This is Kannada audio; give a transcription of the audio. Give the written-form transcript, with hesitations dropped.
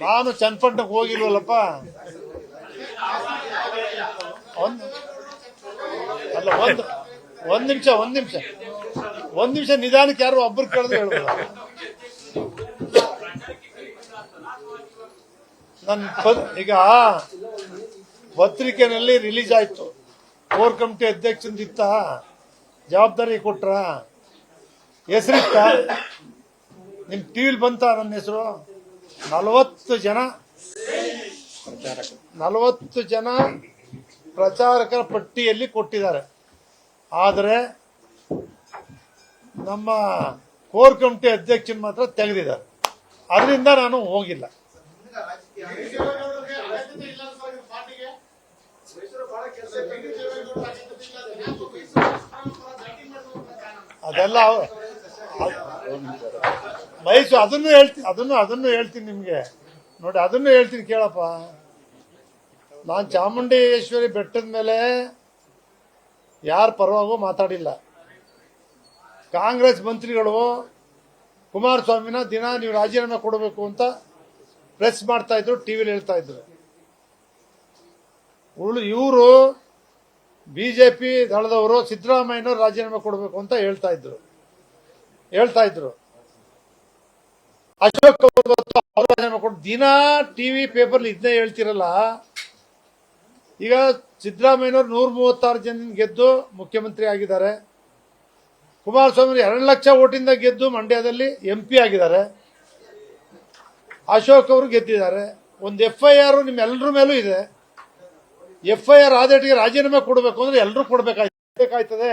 ನಾನು ಚನ್ನಪಟ್ಟಣಕ್ಕೆ ಹೋಗಿಲ್ವಲ್ಲಪ್ಪ. ಅಲ್ಲ, ಒಂದ್ ನಿಮಿಷ ನಿಧಾನಕ್ಕೆ ಯಾರು ಒಬ್ಬರು ಕೇಳಿದ್ರೆ ಹೇಳ್ಬೋದು. ಈಗ ಪತ್ರಿಕೆನಲ್ಲಿ ರಿಲೀಸ್ ಆಯ್ತು, ಕೋರ್ ಕಮಿಟಿ ಅಧ್ಯಕ್ಷಂದಿತ್ತ ಜವಾಬ್ದಾರಿ ಕೊಟ್ರ, ಹೆಸರಿತ್ತ, ನಿಮ್ ಟಿವಿಲಿ ಬಂತ ನನ್ನ ಹೆಸರು? 40 ಜನ ಪ್ರಚಾರಕರ ಪಟ್ಟಿಯಲ್ಲಿ ಕೊಟ್ಟಿದ್ದಾರೆ. ಆದರೆ ನಮ್ಮ ಕೋರ್ ಕಮಿಟಿ ಅಧ್ಯಕ್ಷನ್ ಮಾತ್ರ ತೆಗೆದಿದ್ದಾರೆ. ಅದರಿಂದ ನಾನು ಹೋಗಿಲ್ಲ. ಅದೆಲ್ಲ ಮೈಸೂರು ಅದನ್ನು ಹೇಳ್ತೀನಿ ನಿಮ್ಗೆ. ನೋಡಿ, ಅದನ್ನು ಹೇಳ್ತೀನಿ ಕೇಳಪ್ಪ. ನಾನು ಚಾಮುಂಡೇಶ್ವರಿ ಬೆಟ್ಟದ ಮೇಲೆ ಯಾರ ಪರವಾಗೂ ಮಾತಾಡಿಲ್ಲ. ಕಾಂಗ್ರೆಸ್ ಮಂತ್ರಿಗಳು ಕುಮಾರಸ್ವಾಮಿನ ದಿನ ನೀವು ರಾಜೀನಾಮೆ ಕೊಡಬೇಕು ಅಂತ ಪ್ರೆಸ್ ಮಾಡ್ತಾ ಇದ್ರು, ಟಿವಿಲಿ ಹೇಳ್ತಾ ಇದ್ರು. ಇವರು ಬಿಜೆಪಿ ದಳದವರು ಸಿದ್ದರಾಮಯ್ಯನವರು ರಾಜೀನಾಮೆ ಕೊಡಬೇಕು ಅಂತ ಹೇಳ್ತಾ ಇದ್ರು. ಅಶೋಕ್ ಅವರು ರಾಜೀನಾಮೆ ಕೊಟ್ಟು ದಿನ ಟಿವಿ ಪೇಪರ್ ಇದನ್ನೇ ಹೇಳ್ತಿರಲ್ಲ. ಈಗ ಸಿದ್ದರಾಮಯ್ಯನವರು 136 ಜನ ಗೆದ್ದು ಮುಖ್ಯಮಂತ್ರಿ ಆಗಿದ್ದಾರೆ. ಕುಮಾರಸ್ವಾಮಿ 2 ಲಕ್ಷ ಓಟಿಂದ ಗೆದ್ದು ಮಂಡ್ಯದಲ್ಲಿ MP ಆಗಿದ್ದಾರೆ. ಅಶೋಕ್ ಅವರು ಗೆದ್ದಿದ್ದಾರೆ. ಒಂದು FIR ನಿಮ್ಮೆಲ್ಲರ ಮೇಲೂ ಇದೆ. FIR ಆದೇಟಿಗೆ ರಾಜೀನಾಮೆ ಕೊಡಬೇಕು ಅಂದ್ರೆ ಎಲ್ಲರೂ ಕೊಡಬೇಕಾಯ್ತದೆ.